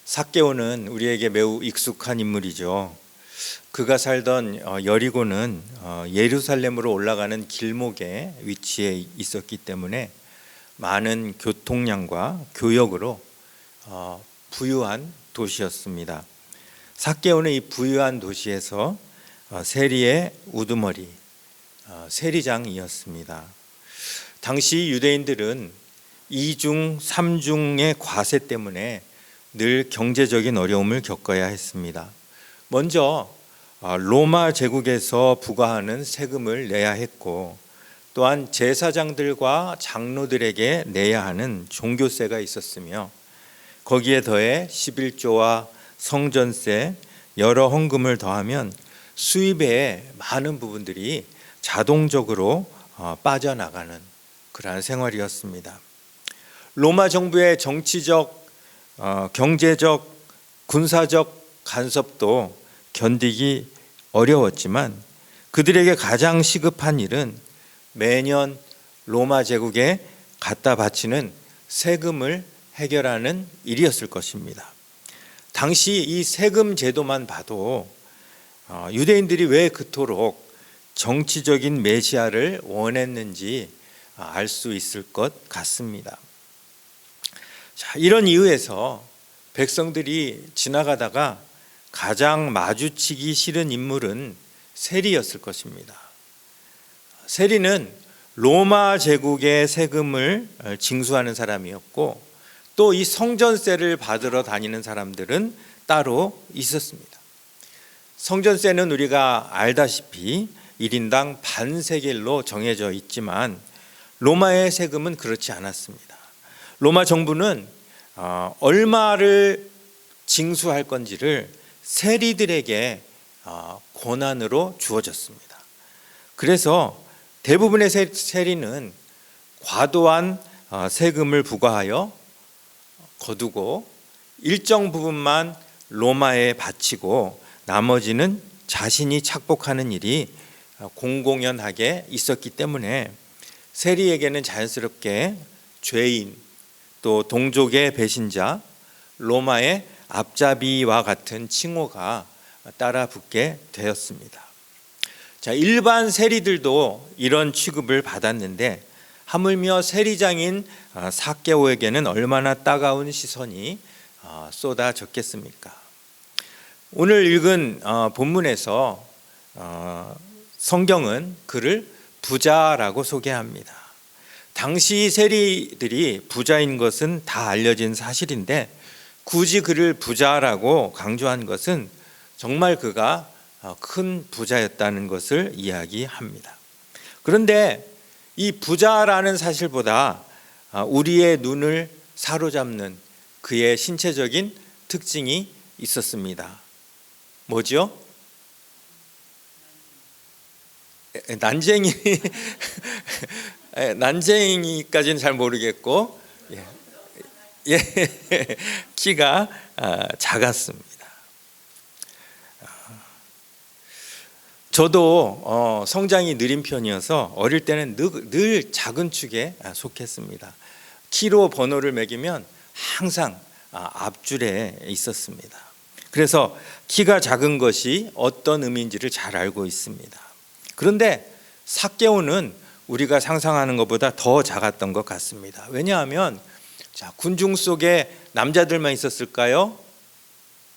삭개오는 우리에게 매우 익숙한 인물이죠. 그가 살던 여리고는 예루살렘으로 올라가는 길목에 위치해 있었기 때문에 많은 교통량과 교역으로 부유한 도시였습니다. 삭개오는 이 부유한 도시에서 세리의 우두머리, 세리장이었습니다. 당시 유대인들은 이중, 삼중의 과세 때문에 늘 경제적인 어려움을 겪어야 했습니다. 먼저 로마 제국에서 부과하는 세금을 내야 했고, 또한 제사장들과 장로들에게 내야 하는 종교세가 있었으며, 거기에 더해 11조와 성전세, 여러 헌금을 더하면 수입의 많은 부분들이 자동적으로 빠져나가는 그러한 생활이었습니다. 로마 정부의 정치적, 경제적, 군사적 간섭도 견디기 어려웠지만 그들에게 가장 시급한 일은 매년 로마 제국에 갖다 바치는 세금을 해결하는 일이었을 것입니다. 당시 이 세금 제도만 봐도 유대인들이 왜 그토록 정치적인 메시아를 원했는지 알 수 있을 것 같습니다. 자, 이런 이유에서 백성들이 지나가다가 가장 마주치기 싫은 인물은 세리였을 것입니다. 세리는 로마 제국의 세금을 징수하는 사람이었고, 또 이 성전세를 받으러 다니는 사람들은 따로 있었습니다. 성전세는 우리가 알다시피 1인당 반세겔로 정해져 있지만 로마의 세금은 그렇지 않았습니다. 로마 정부는 얼마를 징수할 건지를 세리들에게 권한으로 주어졌습니다. 그래서 대부분의 세리는 과도한 세금을 부과하여 거두고 일정 부분만 로마에 바치고 나머지는 자신이 착복하는 일이 공공연하게 있었기 때문에 세리에게는 자연스럽게 죄인, 또 동족의 배신자, 로마의 앞잡이와 같은 칭호가 따라 붙게 되었습니다. 자, 일반 세리들도 이런 취급을 받았는데 하물며 세리장인 삭개오에게는 얼마나 따가운 시선이 쏟아졌겠습니까? 오늘 읽은 본문에서 성경은 그를 부자라고 소개합니다. 당시 세리들이 부자인 것은 다 알려진 사실인데 굳이 그를 부자라고 강조한 것은 정말 그가 큰 부자였다는 것을 이야기합니다. 그런데 이 부자라는 사실보다 우리의 눈을 사로잡는 그의 신체적인 특징이 있었습니다. 뭐죠? 난쟁이까지는 잘 모르겠고, 키가 작았습니다. 저도 성장이 느린 편이어서 어릴 때는 늘 작은 축에 속했습니다. 키로 번호를 매기면 항상 앞줄에 있었습니다. 그래서 키가 작은 것이 어떤 의미인지를 잘 알고 있습니다. 그런데 삭개오는 우리가 상상하는 것보다 더 작았던 것 같습니다. 왜냐하면 군중 속에 남자들만 있었을까요?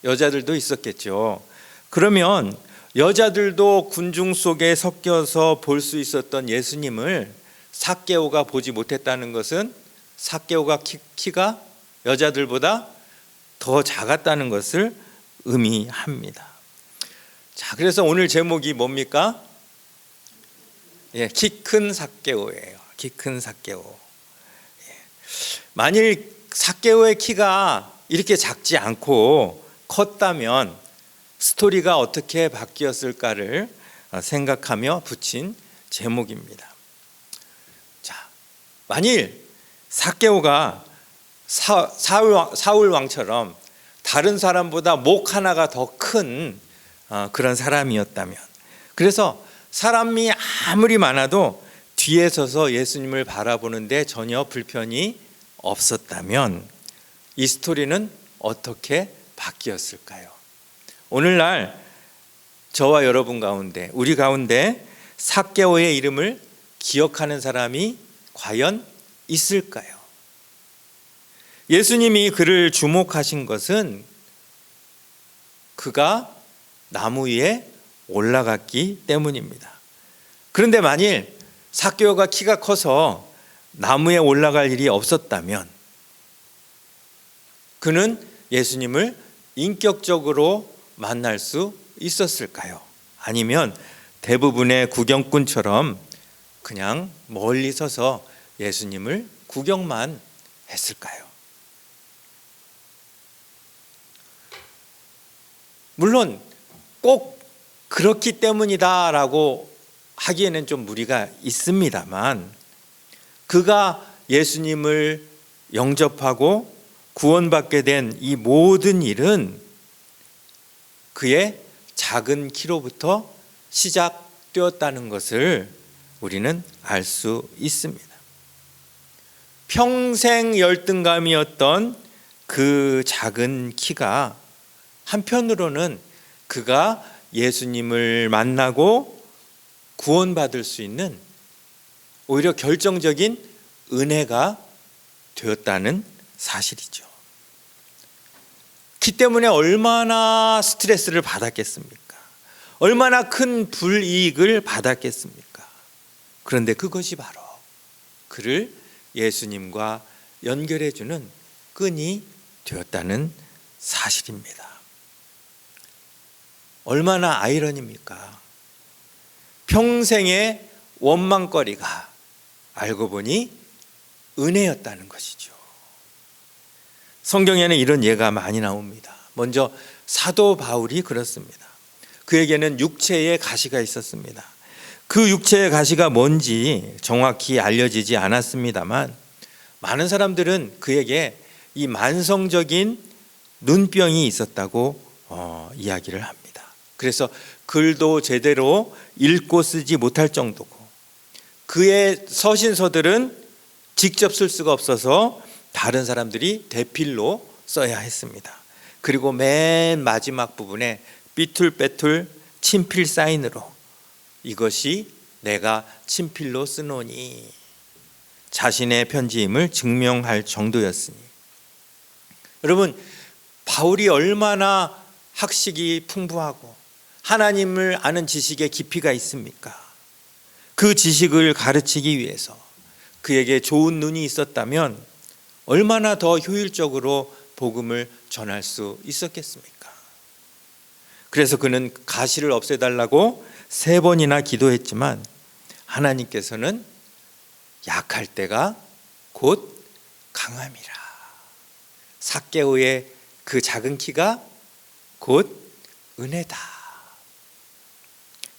여자들도 있었겠죠. 그러면 여자들도 군중 속에 섞여서 볼 수 있었던 예수님을 삭개오가 보지 못했다는 것은 삭개오가 키가 여자들보다 더 작았다는 것을 의미합니다. 자, 그래서 오늘 제목이 뭡니까? 키 큰 삭개오예요. 키 큰 삭개오. 만일 삭개오의 키가 이렇게 작지 않고 컸다면 스토리가 어떻게 바뀌었을까를 생각하며 붙인 제목입니다. 자, 만일 삭개오가 사울 왕처럼 다른 사람보다 목 하나가 더 큰 그런 사람이었다면, 그래서 사람이 아무리 많아도 뒤에 서서 예수님을 바라보는데 전혀 불편이 없었다면 이 스토리는 어떻게 바뀌었을까요? 오늘날 저와 여러분 가운데, 우리 가운데 삭개오의 이름을 기억하는 사람이 과연 있을까요? 예수님이 그를 주목하신 것은 그가 나무 위에 올라갔기 때문입니다. 그런데 만일 삭개오가 키가 커서 나무에 올라갈 일이 없었다면 그는 예수님을 인격적으로 만날 수 있었을까요? 아니면 대부분의 구경꾼처럼 그냥 멀리 서서 예수님을 구경만 했을까요? 물론 꼭 그렇기 때문이다라고 하기에는 좀 무리가 있습니다만, 그가 예수님을 영접하고 구원받게 된 이 모든 일은 그의 작은 키로부터 시작되었다는 것을 우리는 알 수 있습니다. 평생 열등감이었던 그 작은 키가 한편으로는 그가 예수님을 만나고 구원받을 수 있는 오히려 결정적인 은혜가 되었다는 사실이죠. 키 때문에 얼마나 스트레스를 받았겠습니까? 얼마나 큰 불이익을 받았겠습니까? 그런데 그것이 바로 그를 예수님과 연결해주는 끈이 되었다는 사실입니다. 얼마나 아이러니입니까? 평생의 원망거리가 알고 보니 은혜였다는 것이죠. 성경에는 이런 예가 많이 나옵니다. 먼저 사도 바울이 그렇습니다. 그에게는 육체의 가시가 있었습니다. 그 육체의 가시가 뭔지 정확히 알려지지 않았습니다만 많은 사람들은 그에게 이 만성적인 눈병이 있었다고 이야기를 합니다. 그래서 글도 제대로 읽고 쓰지 못할 정도고, 그의 서신서들은 직접 쓸 수가 없어서 다른 사람들이 대필로 써야 했습니다. 그리고 맨 마지막 부분에 삐뚤빼뚤 친필 사인으로 이것이 내가 친필로 쓰노니 자신의 편지임을 증명할 정도였으니, 여러분, 바울이 얼마나 학식이 풍부하고 하나님을 아는 지식의 깊이가 있습니까? 그 지식을 가르치기 위해서 그에게 좋은 눈이 있었다면 얼마나 더 효율적으로 복음을 전할 수 있었겠습니까? 그래서 그는 가시를 없애달라고 3번이나 기도했지만 하나님께서는 약할 때가 곧 강함이라, 삭개오의 그 작은 키가 곧 은혜다,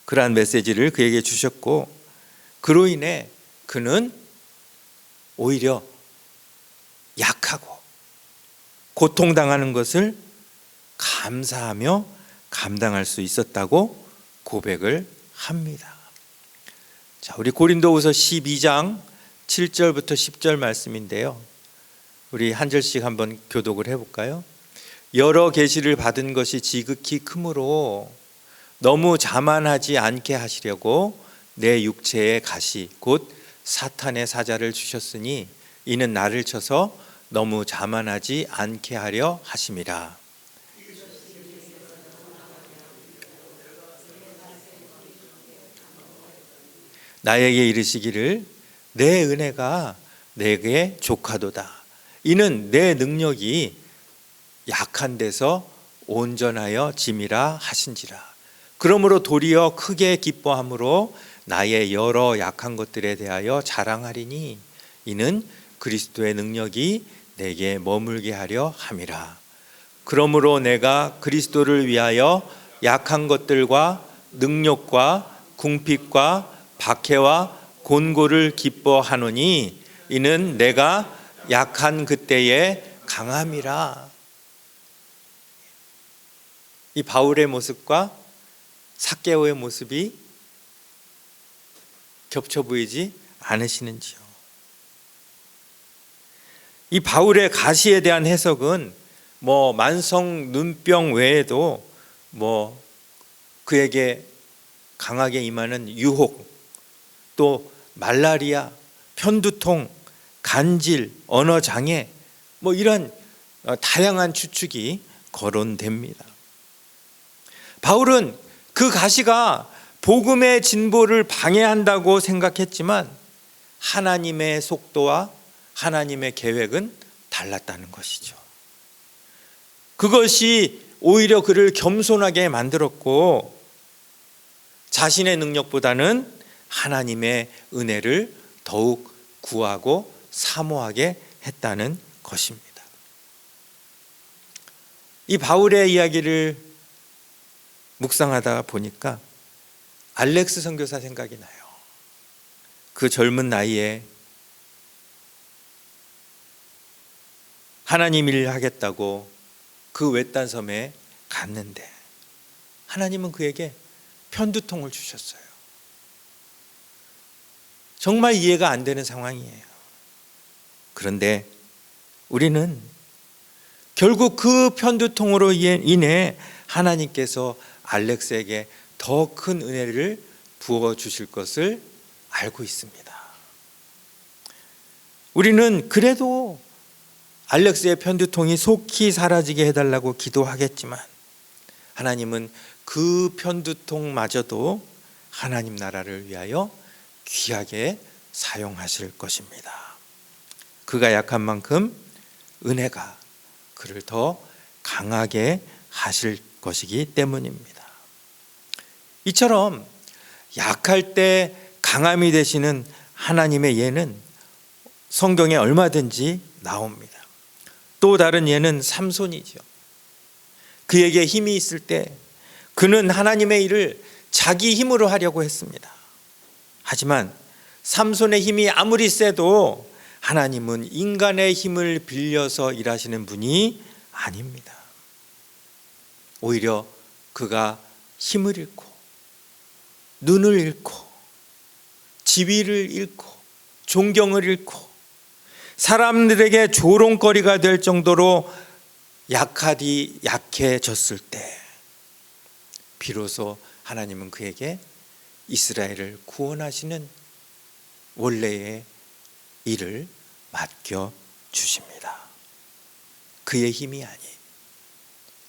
그러한 메시지를 그에게 주셨고, 그로 인해 그는 오히려 약하고 고통당하는 것을 감사하며 감당할 수 있었다고 고백을 합니다. 자, 우리 고린도후서 12장 7절부터 10절 말씀인데요, 우리 한 절씩 한번 교독을 해볼까요? 여러 계시를 받은 것이 지극히 크므로 너무 자만하지 않게 하시려고 내 육체의 가시 곧 사탄의 사자를 주셨으니 이는 나를 쳐서 너무 자만하지 않게 하려 하심이라. 나에게 이르시기를 내 은혜가 내게 족하도다. 이는 내 능력이 약한 데서 온전하여 짐이라 하신지라. 그러므로 도리어 크게 기뻐함으로 나의 여러 약한 것들에 대하여 자랑하리니 이는 그리스도의 능력이 내게 머물게 하려 함이라. 그러므로 내가 그리스도를 위하여 약한 것들과 능력과 궁핍과 박해와 곤고를 기뻐하노니 이는 내가 약한 그때에 강함이라. 이 바울의 모습과 삭개오의 모습이 겹쳐 보이지 않으시는지요? 이 바울의 가시에 대한 해석은 뭐 만성 눈병 외에도 뭐 그에게 강하게 임하는 유혹, 또 말라리아, 편두통, 간질, 언어장애, 뭐 이런 다양한 추측이 거론됩니다. 바울은 그 가시가 복음의 진보를 방해한다고 생각했지만 하나님의 속도와 하나님의 계획은 달랐다는 것이죠. 그것이 오히려 그를 겸손하게 만들었고 자신의 능력보다는 하나님의 은혜를 더욱 구하고 사모하게 했다는 것입니다. 이 바울의 이야기를 묵상하다 보니까 알렉스 선교사 생각이 나요. 그 젊은 나이에 하나님 일 하겠다고 그 외딴 섬에 갔는데 하나님은 그에게 편두통을 주셨어요. 정말 이해가 안 되는 상황이에요. 그런데 우리는 결국 그 편두통으로 인해 하나님께서 알렉스에게 더 큰 은혜를 부어주실 것을 알고 있습니다. 우리는 그래도 알렉스의 편두통이 속히 사라지게 해달라고 기도하겠지만 하나님은 그 편두통마저도 하나님 나라를 위하여 귀하게 사용하실 것입니다. 그가 약한 만큼 은혜가 그를 더 강하게 하실 것이기 때문입니다. 이처럼 약할 때 강함이 되시는 하나님의 예는 성경에 얼마든지 나옵니다. 또 다른 예는 삼손이죠. 그에게 힘이 있을 때 그는 하나님의 일을 자기 힘으로 하려고 했습니다. 하지만 삼손의 힘이 아무리 세도 하나님은 인간의 힘을 빌려서 일하시는 분이 아닙니다. 오히려 그가 힘을 잃고 눈을 잃고 지위를 잃고 존경을 잃고 사람들에게 조롱거리가 될 정도로 약해졌을 때 비로소 하나님은 그에게 이스라엘을 구원하시는 원래의 일을 맡겨주십니다. 그의 힘이 아닌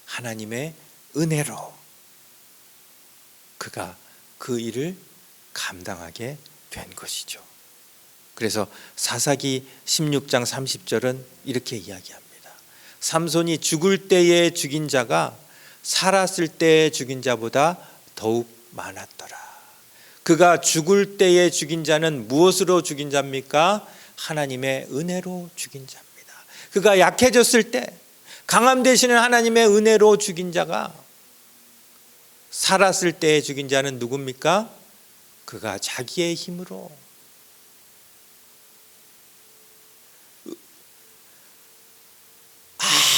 하나님의 은혜로 그가 그 일을 감당하게 된 것이죠. 그래서 사사기 16장 30절은 이렇게 이야기합니다. 삼손이 죽을 때에 죽인 자가 살았을 때에 죽인 자보다 더욱 많았더라. 그가 죽을 때에 죽인 자는 무엇으로 죽인 자입니까? 하나님의 은혜로 죽인 자입니다. 그가 약해졌을 때 강함 되시는 하나님의 은혜로 죽인 자가 살았을 때에 죽인 자는 누굽니까? 그가 자기의 힘으로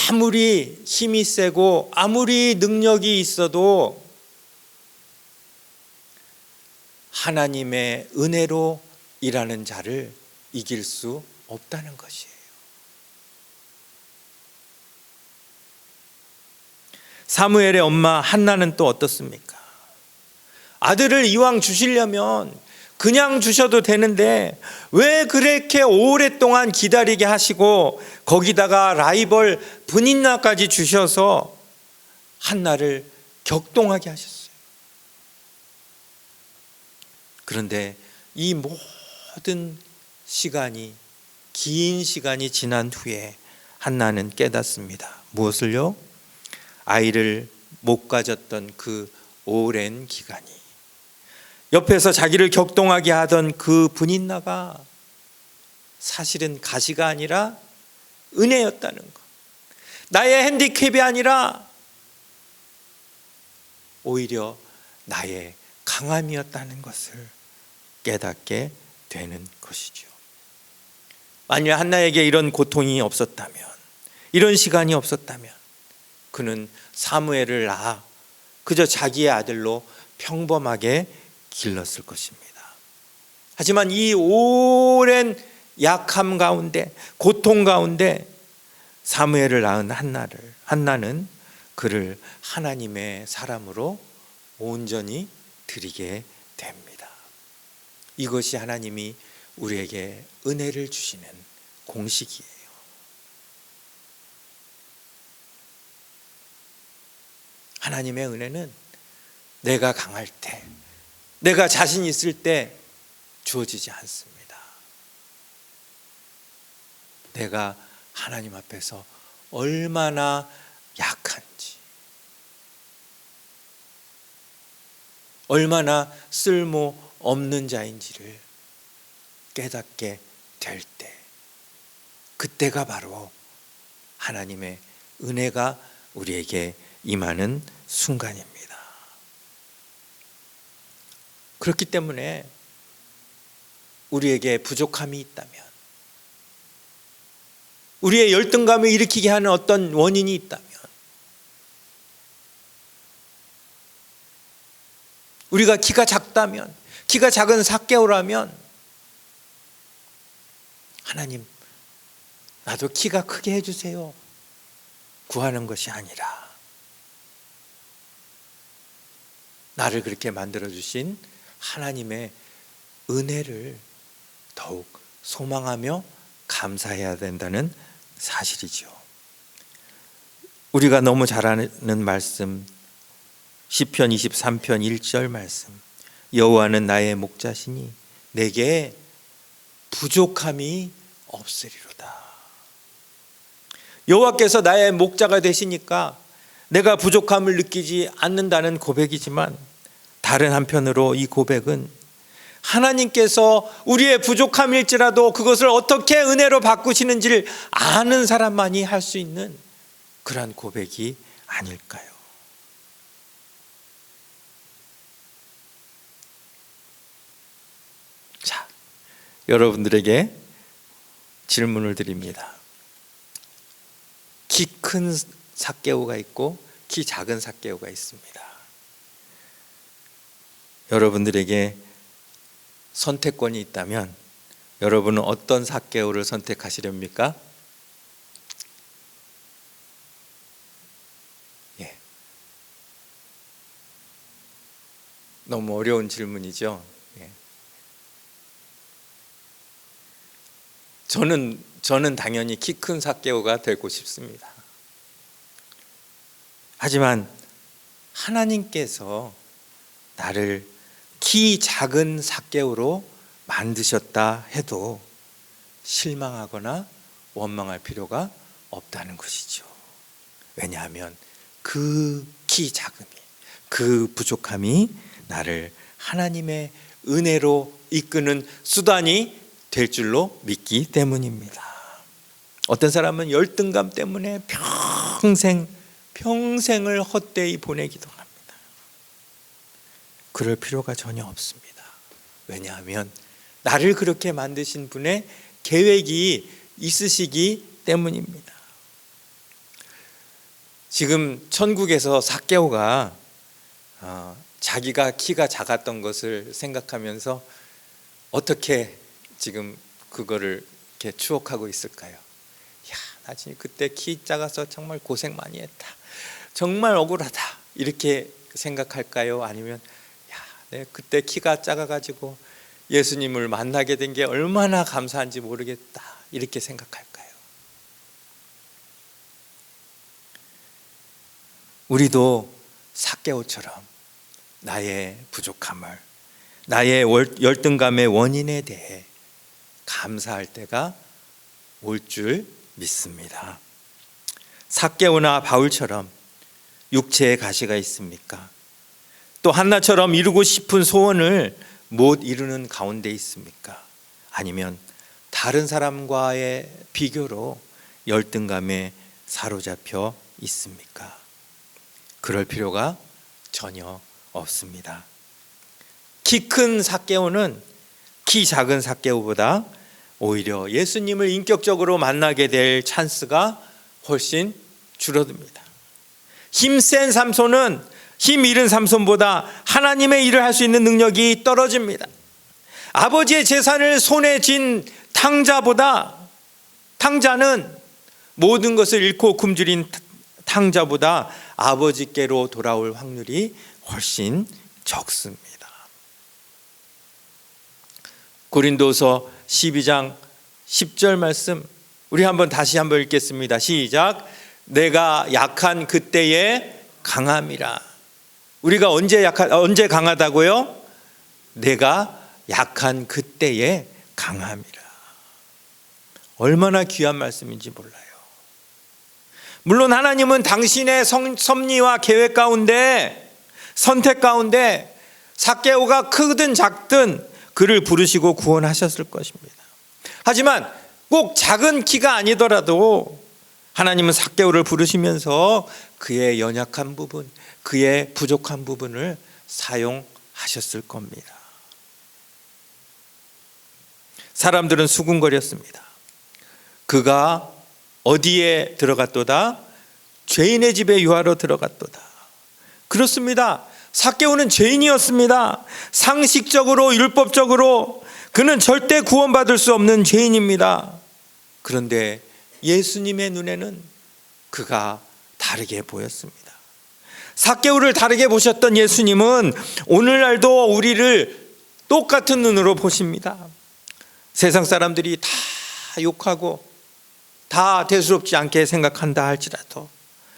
아무리 힘이 세고 아무리 능력이 있어도 하나님의 은혜로 일하는 자를 이길 수 없다는 것이에요. 사무엘의 엄마 한나는 또 어떻습니까? 아들을 이왕 주시려면 그냥 주셔도 되는데 왜 그렇게 오랫동안 기다리게 하시고 거기다가 라이벌 브닌나까지 주셔서 한나를 격동하게 하셨어요. 그런데 이 모든 시간이 긴 시간이 지난 후에 한나는 깨닫습니다. 무엇을요? 아이를 못 가졌던 그 오랜 기간이 옆에서 자기를 격동하게 하던 그 브닌나가 사실은 가시가 아니라 은혜였다는 것, 나의 핸디캡이 아니라 오히려 나의 강함이었다는 것을 깨닫게 되는 것이죠. 만일 한나에게 이런 고통이 없었다면, 이런 시간이 없었다면 그는 사무엘을 낳아 그저 자기의 아들로 평범하게 길렀을 것입니다. 하지만 이 오랜 약함 가운데, 고통 가운데 사무엘을 낳은 한나는 그를 하나님의 사람으로 온전히 드리게 됩니다. 이것이 하나님이 우리에게 은혜를 주시는 공식이에요. 하나님의 은혜는 내가 강할 때, 내가 자신 있을 때 주어지지 않습니다. 내가 하나님 앞에서 얼마나 약한지, 얼마나 쓸모 없는 자인지를 깨닫게 될 때, 그때가 바로 하나님의 은혜가 우리에게 임하는 순간입니다. 그렇기 때문에 우리에게 부족함이 있다면, 우리의 열등감을 일으키게 하는 어떤 원인이 있다면, 우리가 키가 작다면, 키가 작은 삭개오라면, 하나님, 나도 키가 크게 해주세요 구하는 것이 아니라, 나를 그렇게 만들어주신 하나님의 은혜를 더욱 소망하며 감사해야 된다는 사실이죠. 우리가 너무 잘 아는 말씀, 시편 23편 1절 말씀, 여호와는 나의 목자시니 내게 부족함이 없으리로다. 여호와께서 나의 목자가 되시니까 내가 부족함을 느끼지 않는다는 고백이지만, 다른 한편으로 이 고백은 하나님께서 우리의 부족함일지라도 그것을 어떻게 은혜로 바꾸시는지를 아는 사람만이 할 수 있는 그러한 고백이 아닐까요? 자, 여러분들에게 질문을 드립니다. 키 큰 삭개오가 있고 키 작은 삭개오가 있습니다. 여러분들에게 선택권이 있다면 여러분은 어떤 삭개오를 선택하시렵니까? 예. 너무 어려운 질문이죠. 예. 저는 당연히 키 큰 삭개오가 되고 싶습니다. 하지만 하나님께서 나를 키 작은 삭개오로 만드셨다 해도 실망하거나 원망할 필요가 없다는 것이죠. 왜냐하면 그 키 작음이, 그 부족함이 나를 하나님의 은혜로 이끄는 수단이 될 줄로 믿기 때문입니다. 어떤 사람은 열등감 때문에 평생을 헛되이 보내기도 합니다. 그럴 필요가 전혀 없습니다. 왜냐하면 나를 그렇게 만드신 분의 계획이 있으시기 때문입니다. 지금 천국에서 삭개오가 자기가 키가 작았던 것을 생각하면서 어떻게 지금 그거를 이렇게 추억하고 있을까요? 야, 나 지금 그때 키 작아서 정말 고생 많이 했다, 정말 억울하다, 이렇게 생각할까요? 아니면 야, 그때 키가 작아가지고 예수님을 만나게 된 게 얼마나 감사한지 모르겠다, 이렇게 생각할까요? 우리도 삭개오처럼 나의 부족함을, 나의 열등감의 원인에 대해 감사할 때가 올 줄 믿습니다. 삭개오나 바울처럼 육체의 가시가 있습니까? 또 한나처럼 이루고 싶은 소원을 못 이루는 가운데 있습니까? 아니면 다른 사람과의 비교로 열등감에 사로잡혀 있습니까? 그럴 필요가 전혀 없습니다. 키 큰 삭개오는 키 작은 삭개오보다 오히려 예수님을 인격적으로 만나게 될 찬스가 훨씬 줄어듭니다. 힘센 삼손은 힘 잃은 삼손보다 하나님의 일을 할 수 있는 능력이 떨어집니다. 아버지의 재산을 손에 쥔 탕자는 모든 것을 잃고 굶주린 탕자보다 아버지께로 돌아올 확률이 훨씬 적습니다. 고린도서 12장 10절 말씀 우리 다시 한번 읽겠습니다. 시작. 내가 약한 그때에 강함이라. 우리가 언제 강하다고요? 내가 약한 그때에 강함이라. 얼마나 귀한 말씀인지 몰라요. 물론 하나님은 당신의 섭리와 계획 가운데, 선택 가운데 삭개오가 크든 작든 그를 부르시고 구원하셨을 것입니다. 하지만 꼭 작은 키가 아니더라도 하나님은 삭개오를 부르시면서 그의 연약한 부분, 그의 부족한 부분을 사용하셨을 겁니다. 사람들은 수군거렸습니다. 그가 어디에 들어갔도다? 죄인의 집에 유하러 들어갔도다. 그렇습니다. 삭개오는 죄인이었습니다. 상식적으로 율법적으로 그는 절대 구원받을 수 없는 죄인입니다. 그런데 예수님의 눈에는 그가 다르게 보였습니다. 삭개오를 다르게 보셨던 예수님은 오늘날도 우리를 똑같은 눈으로 보십니다. 세상 사람들이 다 욕하고 다 대수롭지 않게 생각한다 할지라도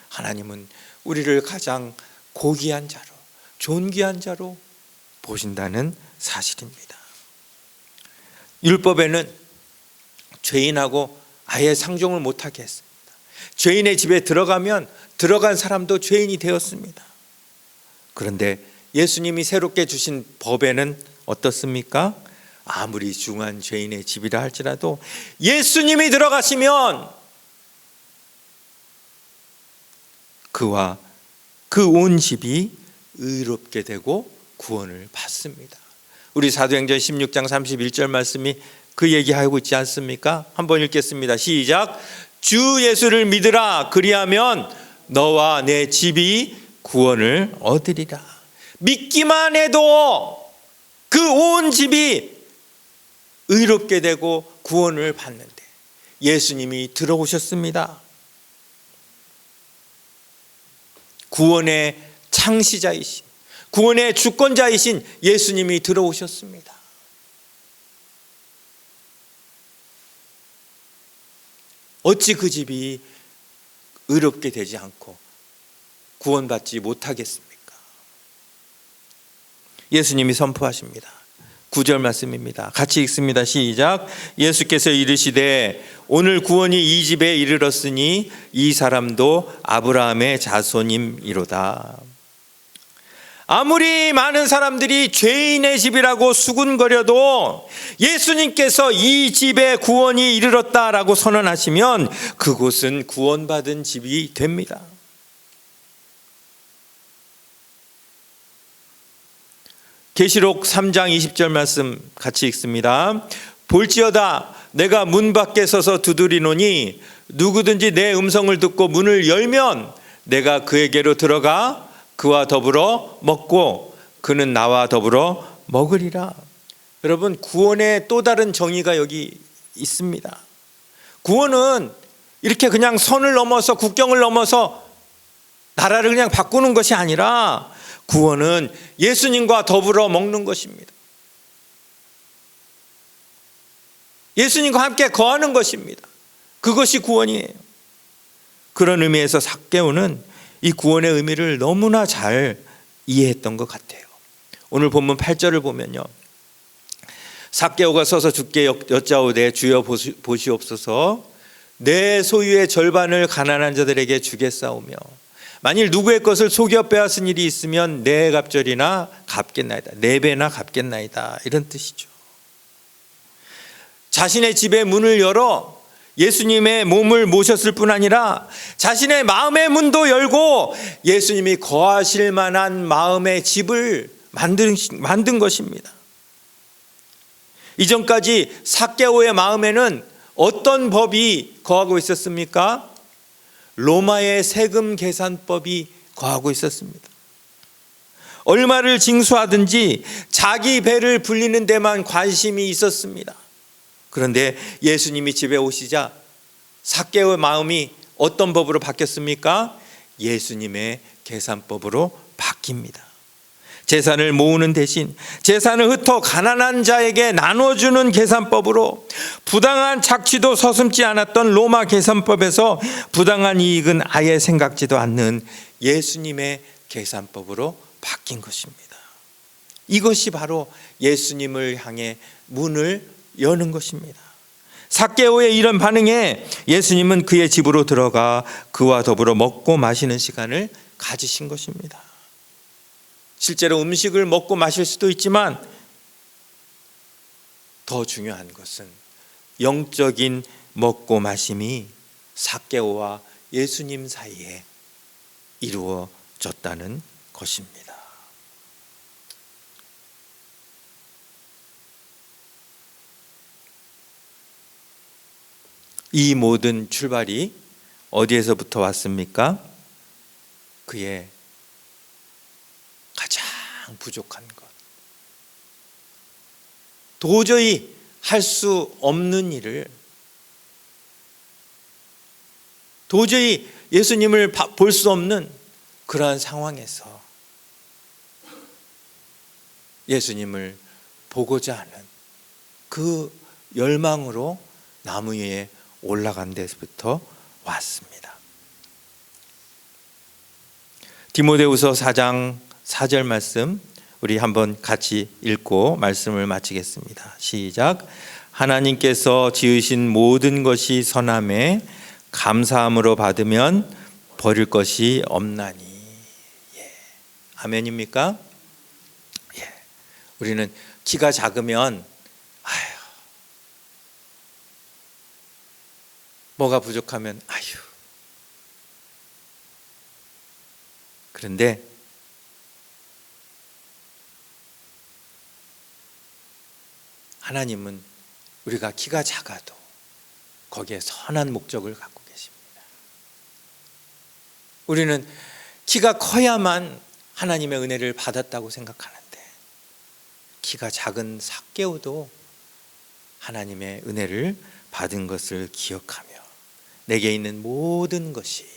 하나님은 우리를 가장 고귀한 자로, 존귀한 자로 보신다는 사실입니다. 율법에는 죄인하고 아예 상종을 못하게 했습니다. 죄인의 집에 들어가면 들어간 사람도 죄인이 되었습니다. 그런데 예수님이 새롭게 주신 법에는 어떻습니까? 아무리 중한 죄인의 집이라 할지라도 예수님이 들어가시면 그와 그 온 집이 의롭게 되고 구원을 받습니다. 우리 사도행전 16장 31절 말씀이 그 얘기하고 있지 않습니까? 한번 읽겠습니다. 시작. 주 예수를 믿으라. 그리하면 너와 내 집이 구원을 얻으리라. 믿기만 해도 그 온 집이 의롭게 되고 구원을 받는데 예수님이 들어오셨습니다. 구원의 창시자이신, 구원의 주권자이신 예수님이 들어오셨습니다. 어찌 그 집이 의롭게 되지 않고 구원받지 못하겠습니까? 예수님이 선포하십니다. 9절 말씀입니다. 같이 읽습니다. 시작. 예수께서 이르시되 오늘 구원이 이 집에 이르렀으니 이 사람도 아브라함의 자손임이로다. 아무리 많은 사람들이 죄인의 집이라고 수군거려도 예수님께서 이 집에 구원이 이르렀다라고 선언하시면 그곳은 구원받은 집이 됩니다. 계시록 3장 20절 말씀 같이 읽습니다. 볼지어다 내가 문 밖에 서서 두드리노니 누구든지 내 음성을 듣고 문을 열면 내가 그에게로 들어가 그와 더불어 먹고 그는 나와 더불어 먹으리라. 여러분, 구원의 또 다른 정의가 여기 있습니다. 구원은 이렇게 그냥 선을 넘어서 국경을 넘어서 나라를 그냥 바꾸는 것이 아니라 구원은 예수님과 더불어 먹는 것입니다. 예수님과 함께 거하는 것입니다. 그것이 구원이에요. 그런 의미에서 삭개오는 이 구원의 의미를 너무나 잘 이해했던 것 같아요. 오늘 본문 8절을 보면요, 삭개오가 서서 주께 여짜오되 주여 보시옵소서 내 소유의 절반을 가난한 자들에게 주겠사오며 만일 누구의 것을 속여 빼앗은 일이 있으면 네 갑절이나 갚겠나이다. 네 배나 갚겠나이다. 이런 뜻이죠. 자신의 집의 문을 열어 예수님의 몸을 모셨을 뿐 아니라 자신의 마음의 문도 열고 예수님이 거하실 만한 마음의 집을 만든 것입니다. 이전까지 삭개오의 마음에는 어떤 법이 거하고 있었습니까? 로마의 세금 계산법이 거하고 있었습니다. 얼마를 징수하든지 자기 배를 불리는 데만 관심이 있었습니다. 그런데 예수님이 집에 오시자 삭개오의 마음이 어떤 법으로 바뀌었습니까? 예수님의 계산법으로 바뀝니다. 재산을 모으는 대신 재산을 흩어 가난한 자에게 나눠주는 계산법으로, 부당한 착취도 서슴지 않았던 로마 계산법에서 부당한 이익은 아예 생각지도 않는 예수님의 계산법으로 바뀐 것입니다. 이것이 바로 예수님을 향해 문을 여는 것입니다. 삭개오의 이런 반응에 예수님은 그의 집으로 들어가 그와 더불어 먹고 마시는 시간을 가지신 것입니다. 실제로 음식을 먹고 마실 수도 있지만 더 중요한 것은 영적인 먹고 마심이 삭개오와 예수님 사이에 이루어졌다는 것입니다. 이 모든 출발이 어디에서부터 왔습니까? 그의 가장 부족한 것, 도저히 할 수 없는 일을, 도저히 예수님을 볼 수 없는 그러한 상황에서 예수님을 보고자 하는 그 열망으로 나무 위에 올라간 데서부터 왔습니다. 디모데후서 4장 4절 말씀 우리 한번 같이 읽고 말씀을 마치겠습니다. 시작. 하나님께서 지으신 모든 것이 선함에 감사함으로 받으면 버릴 것이 없나니. 예. 아멘입니까? 예. 우리는 키가 작으면 뭐가 부족하면 그런데 하나님은 우리가 키가 작아도 거기에 선한 목적을 갖고 계십니다. 우리는 키가 커야만 하나님의 은혜를 받았다고 생각하는데, 키가 작은 삭개오도 하나님의 은혜를 받은 것을 기억하며 내게 있는 모든 것이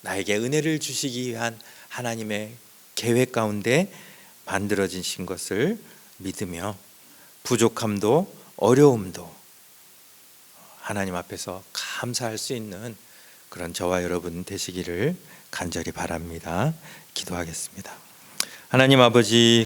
나에게 은혜를 주시기 위한 하나님의 계획 가운데 만들어진 것을 믿으며 부족함도 어려움도 하나님 앞에서 감사할 수 있는 그런 저와 여러분 되시기를 간절히 바랍니다. 기도하겠습니다. 하나님 아버지,